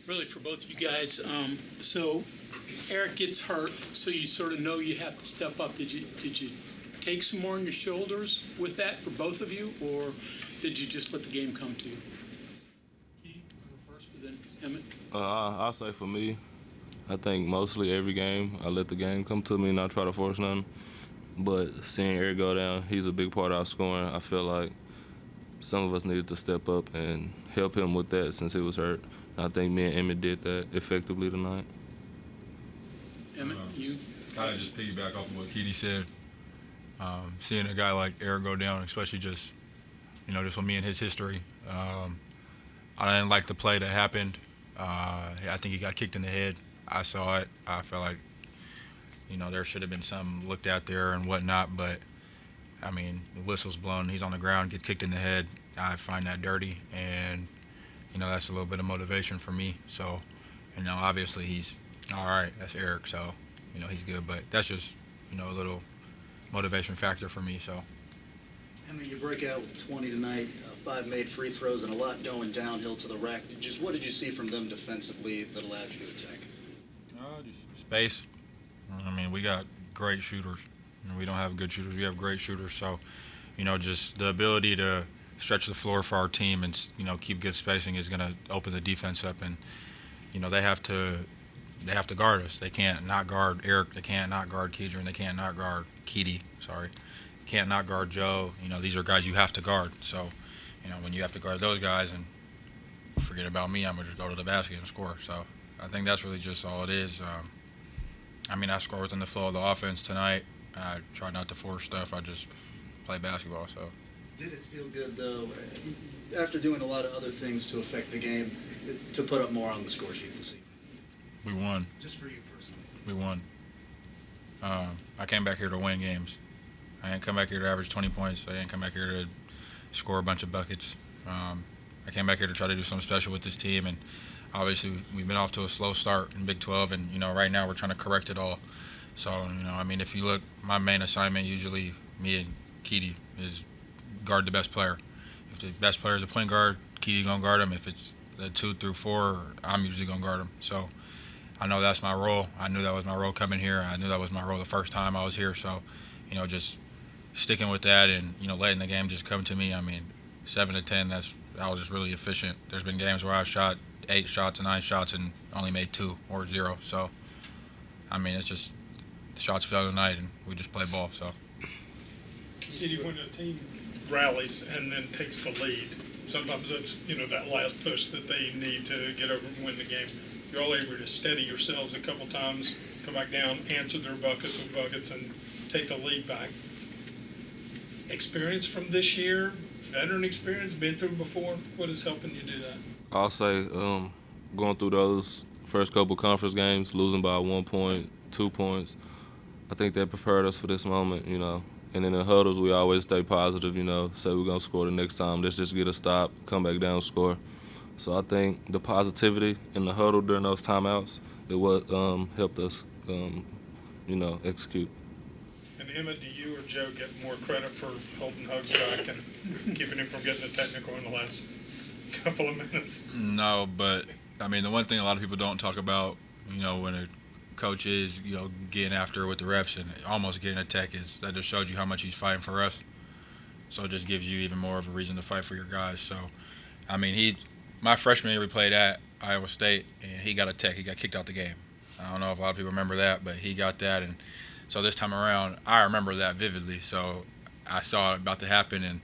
really for both of you guys. So Eric gets hurt, so you sort of know you have to step up. Did you take some more on your shoulders with that for both of you, or did you just let the game come to you? Keith, first, but then Emmitt. I'll say for me, I think mostly every game I let the game come to me and not try to force nothing. But seeing Eric go down, he's a big part of our scoring. I feel like some of us needed to step up and help him with that since he was hurt. I think me and Emmitt did that effectively tonight. Emmitt, you? Kind of just piggyback off of what Keedy said. Seeing a guy like Eric go down, especially just with me and his history. I didn't like the play that happened. I think he got kicked in the head. I saw it. I felt like, there should have been some looked at there and whatnot, but, the whistle's blown. He's on the ground, gets kicked in the head. I find that dirty, and, that's a little bit of motivation for me. So, obviously he's all right. That's Eric, so, he's good. But that's just, a little motivation factor for me, so. Emmitt, you break out with 20 tonight, 5 made free throws, and a lot going downhill to the rack. What did you see from them defensively that allowed you to attack? Just space. We got great shooters. We don't have good shooters. We have great shooters. So, just the ability to stretch the floor for our team and, keep good spacing is going to open the defense up. And, they have to guard us. They can't not guard Eric. They can't not guard Kedrian. They can't not guard Keedy. Can't not guard Joe. These are guys you have to guard. So, when you have to guard those guys and forget about me, I'm going to just go to the basket and score. So, I think that's really just all it is. I score within the flow of the offense tonight. I try not to force stuff. I just play basketball. So. Did it feel good, though, after doing a lot of other things to affect the game, to put up more on the score sheet this evening? We won. Just for you personally. We won. I came back here to win games. I didn't come back here to average 20 points. I didn't come back here to score a bunch of buckets. I came back here to try to do something special with this team, and obviously we've been off to a slow start in Big 12, and right now we're trying to correct it all. So if you look, my main assignment usually, me and Keedy, is guard the best player. If the best player is a point guard, Keedy gonna guard him. If it's the 2 through 4, I'm usually gonna guard him. So I know that's my role. I knew that was my role coming here. I knew that was my role the first time I was here. So just sticking with that and letting the game just come to me. 7 to 10, I was just really efficient. There's been games where I've shot 8 shots and 9 shots and only made 2 or 0. So it's just the shots fell tonight and we just play ball. So. Keedy, when a team rallies and then takes the lead, sometimes it's that last push that they need to get over and win the game. You're all able to steady yourselves a couple times, come back down, answer their buckets with buckets, and take the lead back. Experience from this year, veteran experience, been through before. What is helping you do that? I'll say going through those first couple conference games, losing by 1 point, 2 points, I think that prepared us for this moment, And in the huddles, we always stay positive, say we're going to score the next time. Let's just get a stop, come back down, score. So I think the positivity in the huddle during those timeouts, it what helped us, execute. And Emmitt, do you or Joe get more credit for holding Hugs back and keeping him from getting a technical in the last couple of minutes? No, but, the one thing a lot of people don't talk about, when a coach is, getting after it with the refs and almost getting a tech, is that just showed you how much he's fighting for us. So it just gives you even more of a reason to fight for your guys. So, my freshman year we played at Iowa State, and he got a tech. He got kicked out the game. I don't know if a lot of people remember that, but he got that. And so this time around, I remember that vividly. So I saw it about to happen, and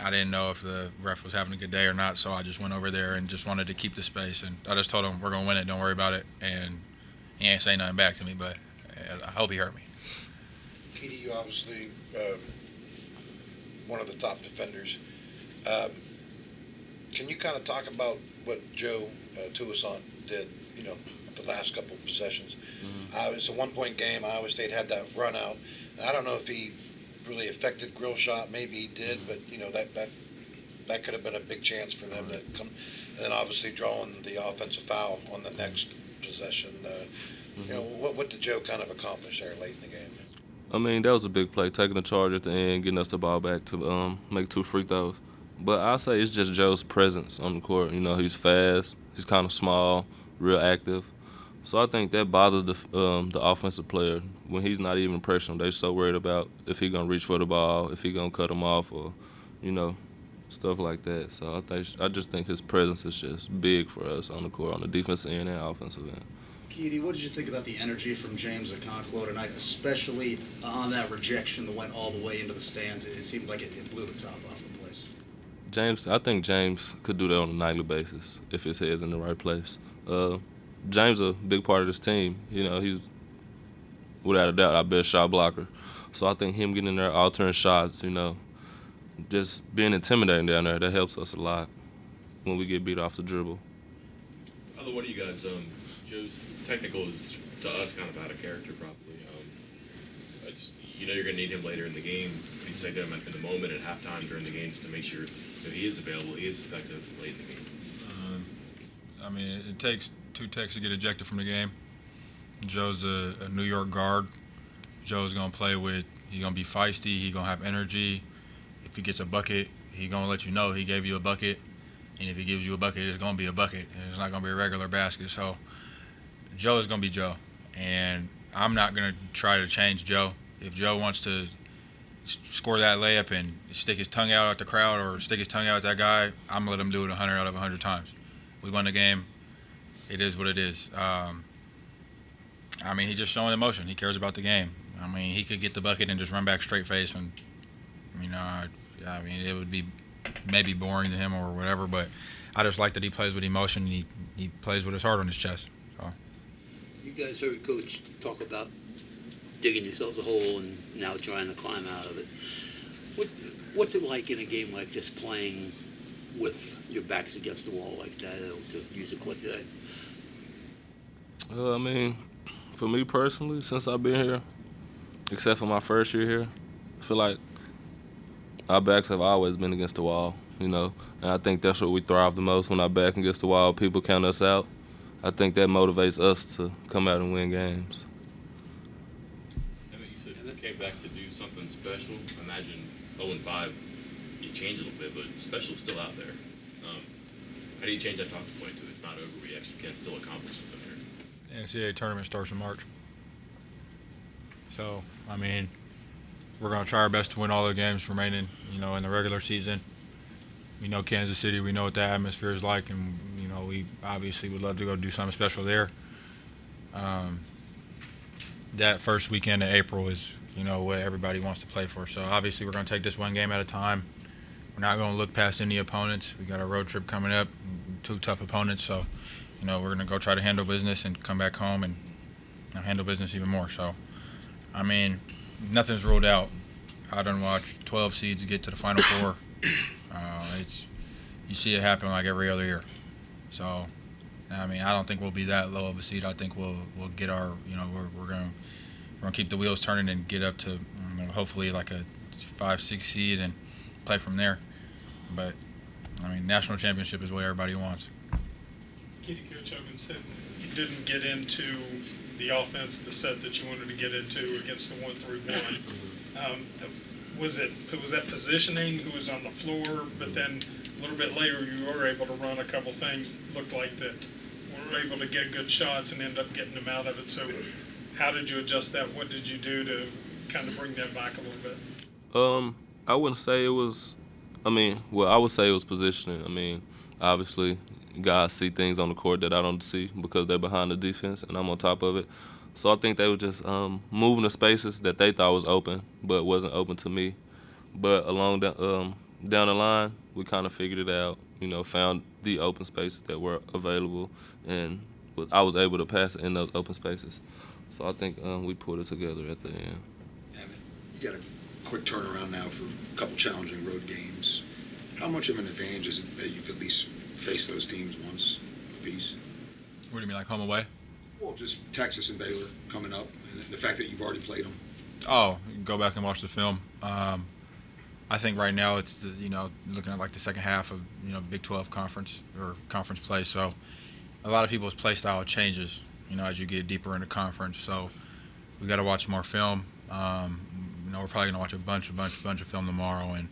I didn't know if the ref was having a good day or not, so I just went over there and just wanted to keep the space. And I just told him, we're going to win it, don't worry about it. And he ain't saying nothing back to me, but I hope he heard me. Keedy, you obviously one of the top defenders. Can you kind of talk about what Joe Tuason did, the last couple of possessions? It's a 1-point game. Iowa State had that run out. And I don't know if he really affected Grill shot. Maybe he did, but, that could have been a big chance for them to come. And then obviously drawing the offensive foul on the next possession. What did Joe kind of accomplish there late in the game? That was a big play, taking the charge at the end, getting us the ball back to make 2 free throws. But I'll say it's just Joe's presence on the court. He's fast, He's kind of small, real active. So I think that bothers the offensive player when he's not even pressuring. They're so worried about if he's gonna reach for the ball, if he's gonna cut him off, or stuff like that. So I just think his presence is just big for us on the court, on the defensive end and offensive end. Keedy, what did you think about the energy from James Okonkwo tonight, especially on that rejection that went all the way into the stands? It seemed like it blew the top off the place. I think James could do that on a nightly basis if his head's in the right place. James is a big part of this team. He's without a doubt our best shot blocker. So I think him getting in there, altering shots, just being intimidating down there, that helps us a lot when we get beat off the dribble. Other one of you guys, Joe's technical is to us kind of out of character probably. You're going to need him later in the game. What do you say to him in the moment at halftime during the games to make sure that he is available, he is effective late in the game? It takes 2 techs to get ejected from the game. Joe's a New York guard. Joe's going to play with, he's going to be feisty, he's going to have energy. If he gets a bucket, he's going to let you know he gave you a bucket. And if he gives you a bucket, it's going to be a bucket. And it's not going to be a regular basket. So Joe is going to be Joe. And I'm not going to try to change Joe. If Joe wants to score that layup and stick his tongue out at the crowd or stick his tongue out at that guy, I'm going to let him do it 100 out of 100 times. We won the game. It is what it is. He's just showing emotion. He cares about the game. He could get the bucket and just run back straight face, and it would be maybe boring to him or whatever. But I just like that he plays with emotion. He plays with his heart on his chest. So. You guys heard Coach talk about digging yourselves a hole and now trying to climb out of it. What's it like in a game like this, playing with your backs against the wall like that, to use a clip today? For me personally, since I've been here, except for my first year here, I feel like our backs have always been against the wall, and I think that's what we thrive the most, when our back against the wall, people count us out. I think that motivates us to come out and win games. Emmitt, you said you came back to do something special. I imagine 0-5, you change a little bit, but special's still out there. How do you change that talking point to it's not over, we actually can still accomplish something here? The NCAA tournament starts in March. So, we're going to try our best to win all the games remaining, in the regular season. We know Kansas City, we know what the atmosphere is like, and, we obviously would love to go do something special there. That first weekend of April is, what everybody wants to play for. So, obviously, we're going to take this one game at a time. We're not going to look past any opponents. We got a road trip coming up, 2 tough opponents. So, we're going to go try to handle business and come back home and handle business even more. So, nothing's ruled out. I done watched 12 seeds get to the Final Four. You see it happen like every other year. So, I don't think we'll be that low of a seed. I think we'll get our, we're going to keep the wheels turning and get up to hopefully like a 5-6 seed and play from there. But national championship is what everybody wants. Coach Hogan said you didn't get into the offense, the set that you wanted to get into against the 1-3-1. Was that positioning? Who was on the floor? But then a little bit later, you were able to run a couple things that looked like that were able to get good shots and end up getting them out of it. So, how did you adjust that? What did you do to kind of bring that back a little bit? I wouldn't say it was. I would say it was positioning. Obviously, guys see things on the court that I don't see because they're behind the defense and I'm on top of it. So I think they were just moving the spaces that they thought was open, but wasn't open to me. But along down the line, we kind of figured it out. Found the open spaces that were available, and I was able to pass in those open spaces. So I think we put it together at the end. Emmitt, you got a quick turnaround now for a couple challenging road games. How much of an advantage is it that you've at least faced those teams once apiece? What do you mean, like home away? Well, just Texas and Baylor coming up, and the fact that you've already played them. Oh, go back and watch the film. I think right now it's looking at like the second half of Big 12 conference or conference play. So a lot of people's play style changes as you get deeper into conference. So we got to watch more film. We're probably gonna watch a bunch of film tomorrow and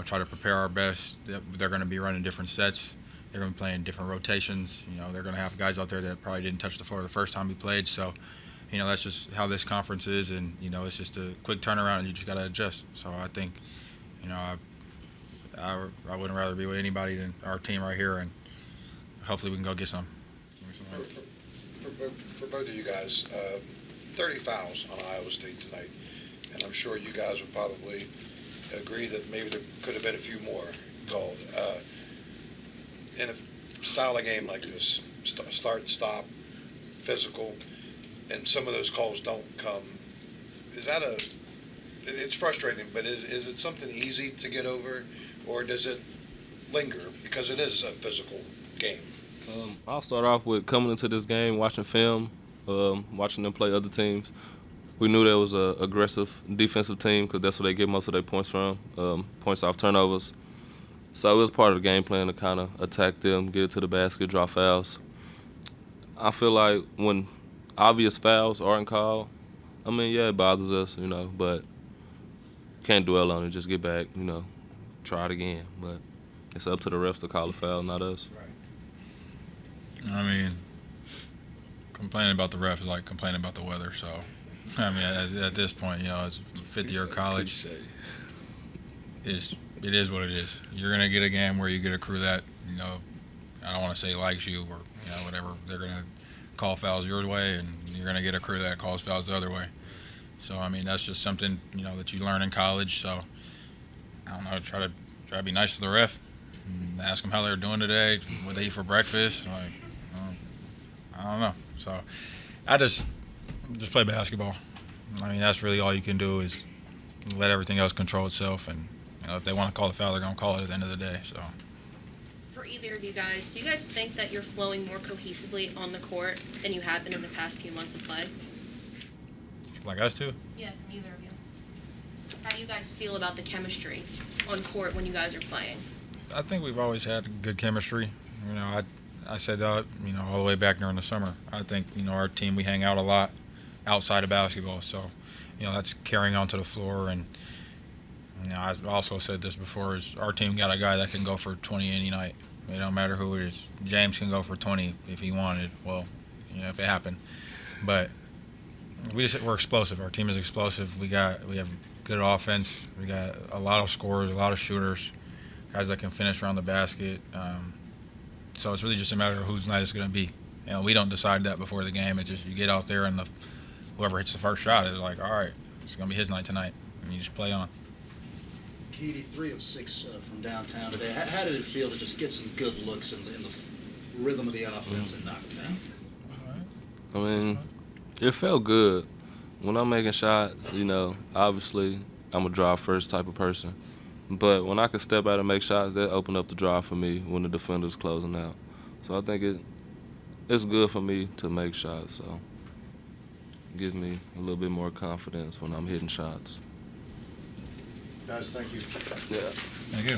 try to prepare our best. They're going to be running different sets. they're going to be playing different rotations. You know, they're going to have guys out there that probably didn't touch the floor the first time we played. So, you know, that's just how this conference is, and, you know, it's just a quick turnaround, and you just got to adjust. So I think, you know, I wouldn't rather be with anybody than our team right here, and hopefully we can go get some. For both of you guys, 30 fouls on Iowa State tonight, and I'm sure you guys would probably agree that maybe there could have been a few more called. In a style of game like this, start and stop, physical, and some of those calls don't come, is that it's frustrating, but is it something easy to get over, or does it linger because it is a physical game? I'll start off with coming into this game, watching film, watching them play other teams. We knew there was an aggressive defensive team because that's where they get most of their points from, points off turnovers. So it was part of the game plan to kind of attack them, get it to the basket, draw fouls. I feel like when obvious fouls aren't called, I mean, yeah, it bothers us, you know, but can't dwell on it. Just get back, you know, try it again. But it's up to the refs to call a foul, not us. I mean, complaining about the ref is like complaining about the weather. So, I mean, at this point, you know, it's a fifth-year college. It is what it is. You're gonna get a game where you get a crew that, you know, I don't want to say likes you or, you know, whatever. They're gonna call fouls your way, and you're gonna get a crew that calls fouls the other way. So, I mean, that's just something, you know, that you learn in college. So, I don't know. Try to be nice to the ref. And ask them how they were doing today. What they eat for breakfast. Like, I don't know. So, I just play basketball. I mean, that's really all you can do is let everything else control itself. And, you know, if they want to call the foul, they're going to call it at the end of the day. So. For either of you guys, do you guys think that you're flowing more cohesively on the court than you have been in the past few months of play? Like us two? Yeah, from either of you. How do you guys feel about the chemistry on court when you guys are playing? I think we've always had good chemistry. You know, I said that, you know, all the way back during the summer. I think, you know, our team, we hang out a lot outside of basketball. So, you know, that's carrying on to the floor. And, you know, I've also said this before, is our team got a guy that can go for 20 any night. It don't matter who it is. James can go for 20 if he wanted. Well, you know, if it happened. But we're explosive. Our team is explosive. We have good offense. We got a lot of scorers, a lot of shooters, guys that can finish around the basket. So it's really just a matter of whose night it's going to be. You know, we don't decide that before the game. It's just you get out there and whoever hits the first shot is like, all right, it's going to be his night tonight, and you just play on. Keedy, 3 of 6 from downtown today. How did it feel to just get some good looks in the rhythm of the offense and knock them down? I mean, it felt good. When I'm making shots, you know, obviously I'm a drive first type of person. But when I can step out and make shots, that opened up the drive for me when the defender's closing out. So I think it's good for me to make shots. So it gives me a little bit more confidence when I'm hitting shots. Guys, thank you. Yeah. Thank you.